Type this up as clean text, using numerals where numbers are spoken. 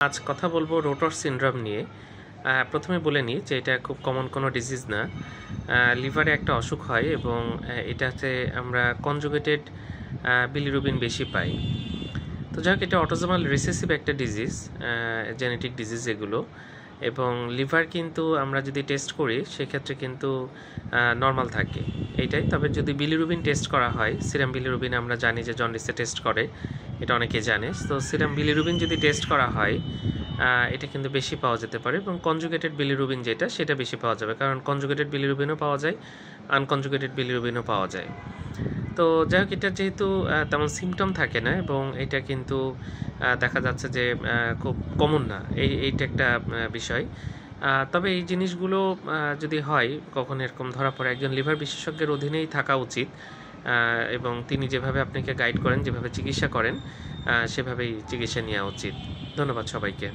আজ কথা বলবো রোটর সিনড্রোম নিয়ে। প্রথমে বলে নিই যে এটা খুব কমন কোনো ডিজিজ না। লিভারে একটা অসুখ হয় এবং এটাতে আমরা কনজুগেটেড বিলিরুবিন বেশি পাই। তো যাই হোক, এটা অটোজোমাল রিসেসিভ একটা ডিজিজ, জেনেটিক ডিজিজ এগুলো। এবং লিভার কিন্তু আমরা যদি টেস্ট করি সেক্ষেত্রে কিন্তু নর্মাল থাকে এইটাই। তবে যদি বিলিরুবিন টেস্ট করা হয়, সিরাম বিলিরুবিন আমরা জানি যে জন্ডিসে টেস্ট করে, এটা অনেকে জানে। তো সিরাম বিলিরুবিন যদি টেস্ট করা হয় এটা কিন্তু বেশি পাওয়া যেতে পারে, এবং কনজুগেটেড বিলিরুবিন যেটা সেটা বেশি পাওয়া যাবে, কারণ কনজুগেটেড বিলিরুবিনও পাওয়া যায়, আনকনজুগেটেড বিলিরুবিনও পাওয়া যায়। তো যাই হোক, এটা যেহেতু তেমন সিমটম থাকে না এবং এটা কিন্তু দেখা যাচ্ছে যে খুব কমন না, এইটা একটা বিষয়। তবে এই জিনিসগুলো যদি হয় কখন এরকম ধরা পড়ে, একজন লিভার বিশেষজ্ঞের অধীনেই থাকা উচিত, এবং তিনি যেভাবে আপনাকে গাইড করেন, যেভাবে চিকিৎসা করেন, সেভাবেই চিকিৎসা নেওয়া উচিত। ধন্যবাদ সবাইকে।